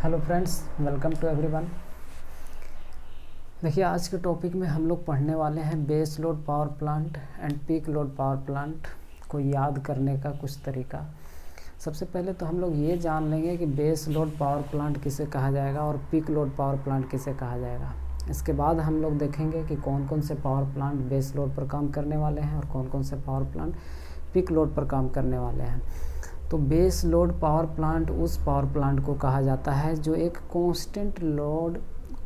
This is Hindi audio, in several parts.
Hello friends, welcome to everyone. देखिए, आज के टॉपिक में हम लोग पढ़ने वाले हैं base load power plant and peak load power plant को याद करने का कुछ तरीका। सबसे पहले तो हम लोग ये जान लेंगे कि बेस लोड पावर प्लांट किसे कहा जाएगा और पीक लोड पावर प्लांट किसे कहा जाएगा। इसके बाद हम लोग देखेंगे कि कौन कौन से पावर प्लांट बेस लोड पर काम करने वाले हैं और कौन कौन से पावर प्लांट पीक लोड पर काम करने वाले हैं। तो बेस लोड पावर प्लांट उस पावर प्लांट को कहा जाता है जो एक कांस्टेंट लोड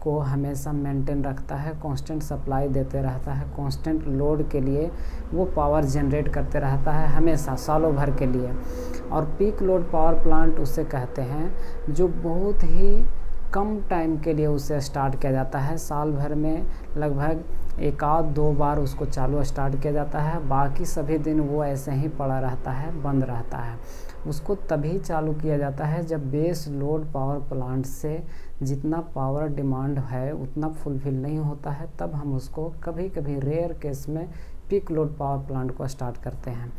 को हमेशा मेंटेन रखता है, कांस्टेंट सप्लाई देते रहता है, कांस्टेंट लोड के लिए वो पावर जनरेट करते रहता है हमेशा सालों भर के लिए। और पीक लोड पावर प्लांट उसे कहते हैं जो बहुत ही कम टाइम के लिए उसे स्टार्ट किया जाता है। साल भर में लगभग एक आध दो बार उसको चालू स्टार्ट किया जाता है, बाकी सभी दिन वो ऐसे ही पड़ा रहता है, बंद रहता है। उसको तभी चालू किया जाता है जब बेस लोड पावर प्लांट से जितना पावर डिमांड है उतना फुलफिल नहीं होता है, तब हम उसको कभी कभी रेयर केस में पीक लोड पावर प्लांट को स्टार्ट करते हैं।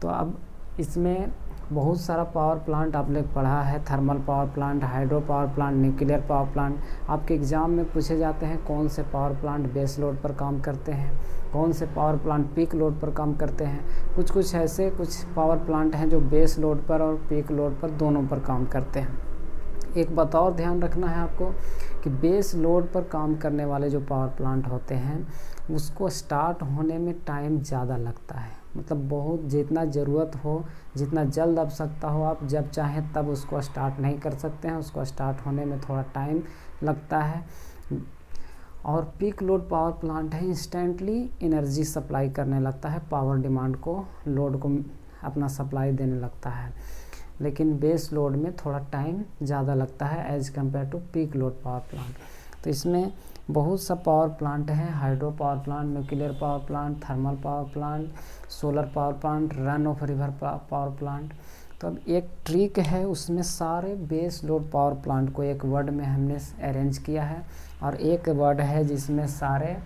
तो अब इसमें बहुत सारा पावर प्लांट आप लोग पढ़ा है, thermal power plant, hydro power plant, nuclear power plant. आपके एग्ज़ाम में पूछे जाते हैं कौन से पावर प्लांट बेस लोड पर काम करते हैं, कौन से पावर प्लांट पीक लोड पर काम करते हैं। कुछ ऐसे कुछ पावर प्लांट हैं जो बेस लोड पर और पीक लोड पर दोनों पर काम करते हैं। एक बात और ध्यान रखना है आपको कि बेस लोड पर काम करने वाले जो पावर प्लांट होते हैं उसको स्टार्ट होने में टाइम ज़्यादा लगता है। मतलब बहुत जितना ज़रूरत हो, जितना जल्द आवश्यकता हो, आप जब चाहें तब उसको स्टार्ट नहीं कर सकते हैं, उसको स्टार्ट होने में थोड़ा टाइम लगता है। और पीक लोड पावर प्लांट है इंस्टेंटली एनर्जी सप्लाई करने लगता है, पावर डिमांड को, लोड को अपना सप्लाई देने लगता है। लेकिन बेस लोड में थोड़ा टाइम ज़्यादा लगता है as compare to peak load power plant. तो इसमें बहुत सा पावर प्लांट हैं, hydro power plant, nuclear power plant, thermal power plant, solar power plant, run of river power plant. तो अब एक ट्रिक है, उसमें सारे बेस लोड पावर प्लांट को एक वर्ड में हमने अरेंज किया है और एक वर्ड है जिसमें सारे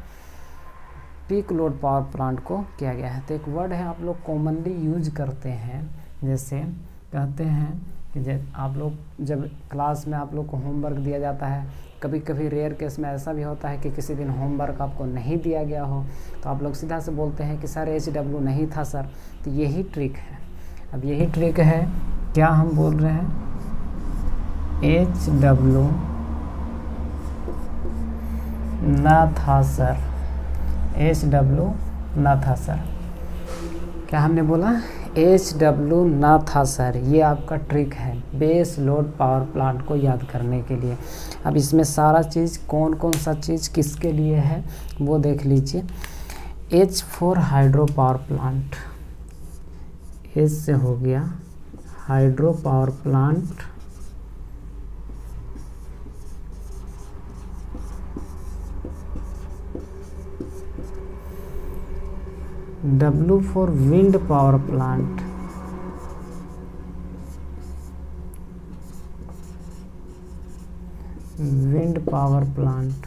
पीक लोड पावर प्लांट को किया गया है। तो एक वर्ड है आप लोग कॉमनली यूज करते हैं, जैसे कहते हैं कि आप लोग जब क्लास में आप लोग को होमवर्क दिया जाता है, कभी कभी रेयर केस में ऐसा भी होता है कि किसी दिन होमवर्क आपको नहीं दिया गया हो, तो आप लोग सीधा से बोलते हैं कि सर HW नहीं था सर। तो यही ट्रिक है। अब यही ट्रिक है, क्या हम बोल रहे हैं, HW ना था सर, HW ना था सर। क्या हमने बोला, HW ना था सर। ये आपका ट्रिक है बेस लोड पावर प्लांट को याद करने के लिए। अब इसमें सारा चीज़ कौन कौन सा चीज़ किसके लिए है वो देख लीजिए। H for hydro power plant, H से हो गया hydro power plant. W for wind power plant, wind power plant.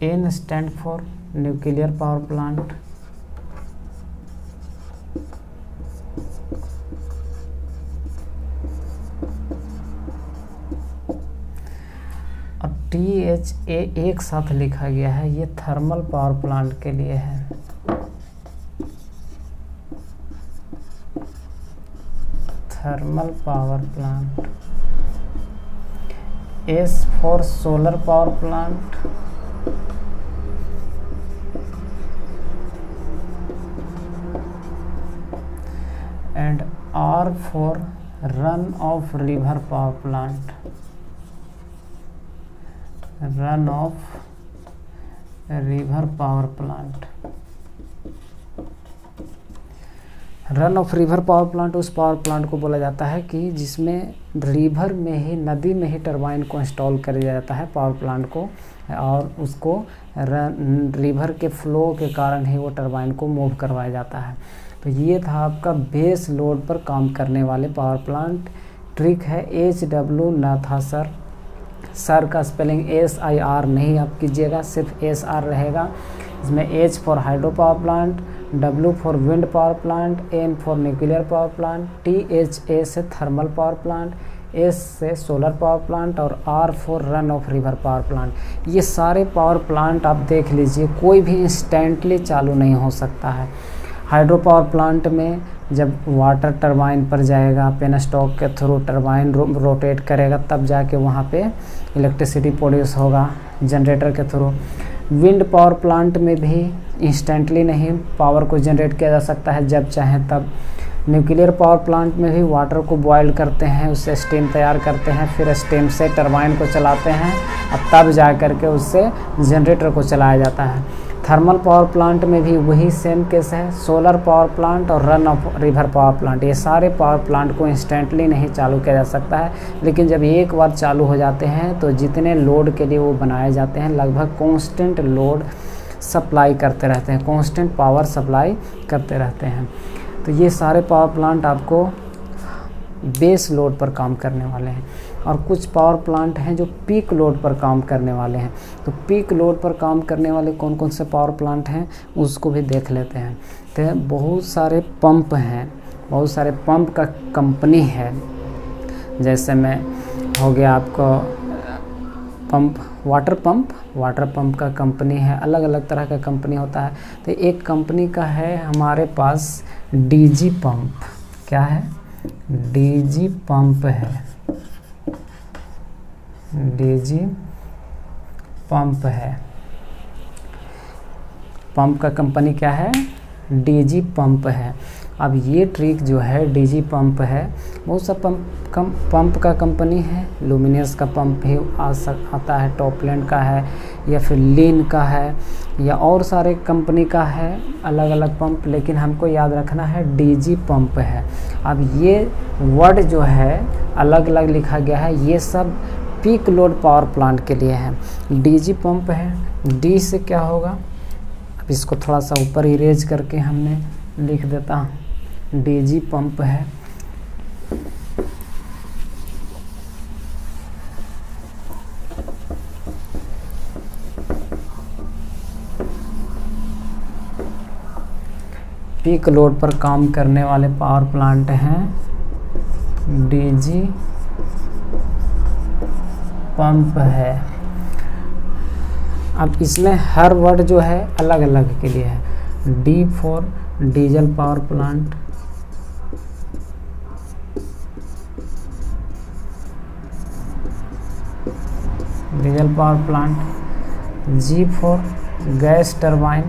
N stand for nuclear power plant, और THA एक साथ लिखा गया है, ये थर्मल पावर प्लांट के लिए है। Thermal power plant. S for solar power plant, and R for run of river power plant, run of river power plant. Run of river power plant उस पावर प्लांट को बोला जाता है कि जिसमें रिवर में ही, नदी में ही टरबाइन को इंस्टॉल कर दिया जाता है पावर प्लांट को, और उसको रिवर के फ्लो के कारण ही वो टरबाइन को मूव करवाया जाता है। तो ये था आपका बेस लोड पर काम करने वाले पावर प्लांट। ट्रिक है HW ना था सर। सर का स्पेलिंग SIR नहीं आप कीजिएगा, सिर्फ SR रहेगा। इसमें H for hydro power plant, W for wind power plant, N for nuclear power plant, THA से थर्मल पावर प्लांट, S से सोलर पावर प्लांट और R for run of river power plant. ये सारे पावर प्लांट आप देख लीजिए, कोई भी इंस्टेंटली चालू नहीं हो सकता है। हाइड्रो पावर प्लांट में जब वाटर टरबाइन पर जाएगा, पेनस्टॉक के थ्रू टरबाइन रोटेट करेगा, तब जाके वहाँ पे इलेक्ट्रिसिटी प्रोड्यूस होगा जनरेटर के थ्रू। विंड पावर प्लांट में भी इंस्टेंटली नहीं पावर को जनरेट किया जा सकता है, जब चाहें तब। न्यूक्लियर पावर प्लांट में भी वाटर को बॉयल करते हैं, उससे स्टीम तैयार करते हैं, फिर स्टीम से टरबाइन को चलाते हैं और तब जा कर के उससे जनरेटर को चलाया जाता है। थर्मल पावर प्लांट में भी वही सेम केस है। सोलर पावर प्लांट और run of river power plant, ये सारे पावर प्लांट को इंस्टेंटली नहीं चालू किया जा सकता है, लेकिन जब एक बार चालू हो जाते हैं तो जितने लोड के लिए वो बनाए जाते हैं लगभग कांस्टेंट लोड सप्लाई करते रहते हैं, कांस्टेंट पावर सप्लाई करते रहते हैं। तो ये सारे पावर प्लांट आपको बेस लोड पर काम करने वाले हैं। और कुछ पावर प्लांट हैं जो पीक लोड पर काम करने वाले हैं। तो पीक लोड पर काम करने वाले कौन कौन से पावर प्लांट हैं उसको भी देख लेते हैं। तो बहुत सारे पंप हैं, बहुत सारे पंप का कंपनी है। जैसे में हो गया आपको पंप, वाटर पंप का कंपनी है, अलग अलग तरह का कंपनी होता है। तो एक कंपनी का है हमारे पास डीजी पंप। क्या है? डीजी पंप है, डीजी पंप है। पंप का कंपनी क्या है? डीजी पंप है। अब ये ट्रिक जो है डीजी पंप है, बहुत सा पंप का कंपनी है। लुमिनस का पंप भी आता है, टॉपलैंड का है, या फिर लीन का है, या और सारे कंपनी का है अलग अलग पंप, लेकिन हमको याद रखना है डीजी पंप है। अब ये वर्ड जो है अलग अलग लिखा गया है, ये सब पीक लोड पावर प्लांट के लिए है। डीजी पंप है, डी से क्या होगा, अब इसको थोड़ा सा ऊपर इरेज करके हमने लिख देता हूँ। डीजी पंप है, पीक लोड पर काम करने वाले पावर प्लांट हैं डीजी पंप है। अब इसमें हर वर्ड जो है अलग अलग के लिए है। D for diesel power plant, diesel power plant. G for gas turbine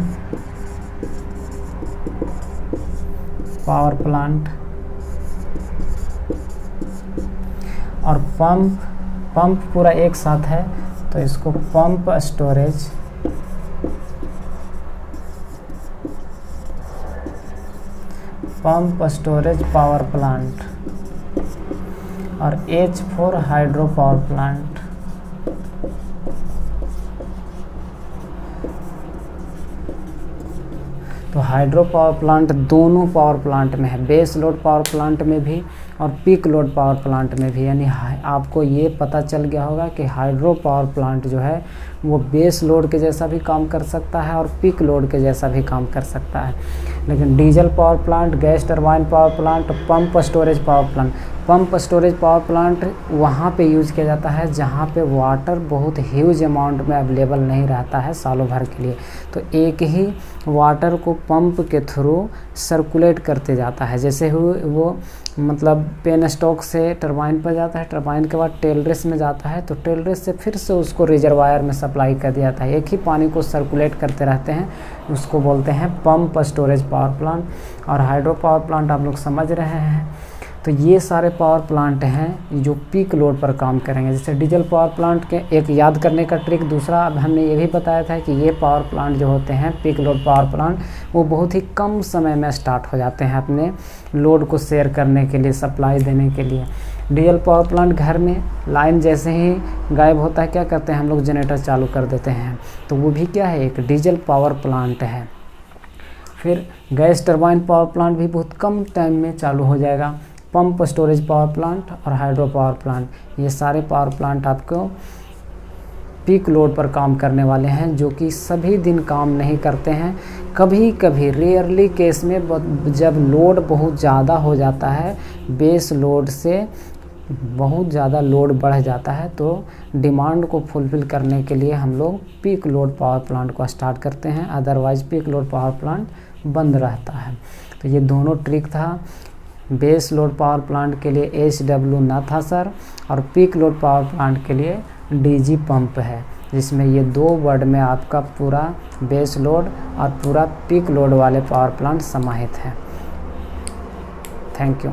power plant. और पंप पूरा एक साथ है तो इसको pump storage, pump storage power plant. और H for hydro power plant. तो हाइड्रो पावर प्लांट दोनों पावर प्लांट में है, बेस लोड पावर प्लांट में भी और पीक लोड पावर प्लांट में भी। यानी आपको ये पता चल गया होगा कि हाइड्रो पावर प्लांट जो है वो बेस लोड के जैसा भी काम कर सकता है और पीक लोड के जैसा भी काम कर सकता है। लेकिन diesel power plant, gas turbine power plant, pump storage power plant, pump storage power plant वहाँ पे यूज़ किया जाता है जहाँ पे वाटर बहुत ह्यूज अमाउंट में अवेलेबल नहीं रहता है सालों भर के लिए। तो एक ही वाटर को पंप के थ्रू सर्कुलेट करते जाता है। जैसे वो मतलब पेन स्टॉक से टरबाइन पर जाता है, टरबाइन के बाद टेल रेस में जाता है, तो टेल रेस से फिर से उसको रिजर्वायर में सप्लाई कर दिया जाता है। एक ही पानी को सर्कुलेट करते रहते हैं, उसको बोलते हैं पंप स्टोरेज पावर प्लांट। और हाइड्रो पावर प्लांट आप लोग समझ रहे हैं। तो ये सारे पावर प्लांट हैं जो पीक लोड पर काम करेंगे। जैसे डीजल पावर प्लांट के एक याद करने का ट्रिक दूसरा अब हमने ये भी बताया था कि ये पावर प्लांट जो होते हैं पीक लोड पावर प्लांट, वो बहुत ही कम समय में स्टार्ट हो जाते हैं अपने लोड को शेयर करने के लिए, सप्लाई देने के लिए। डीजल पावर प्लांट घर में लाइन जैसे ही गायब होता है क्या करते हैं हम लोग, जनरेटर चालू कर देते हैं। तो वो भी क्या है, एक डीजल पावर प्लांट है। फिर गैस टरबाइन पावर प्लांट भी बहुत कम टाइम में चालू हो जाएगा। पंप स्टोरेज पावर प्लांट और हाइड्रो पावर प्लांट, ये सारे पावर प्लांट आपको पीक लोड पर काम करने वाले हैं, जो कि सभी दिन काम नहीं करते हैं। कभी कभी रेयरली केस में जब लोड बहुत ज़्यादा हो जाता है, बेस लोड से बहुत ज़्यादा लोड बढ़ जाता है तो डिमांड को फुलफ़िल करने के लिए हम लोग पीक लोड पावर प्लांट को स्टार्ट करते हैं, otherwise peak load power plant बंद रहता है। तो ये दोनों ट्रिक था। बेस लोड पावर प्लांट के लिए SW ना था सर, और पीक लोड पावर प्लांट के लिए DG पंप है, जिसमें ये 2 वर्ड में आपका पूरा बेस लोड और पूरा पीक लोड वाले पावर प्लांट समाहित है। Thank you.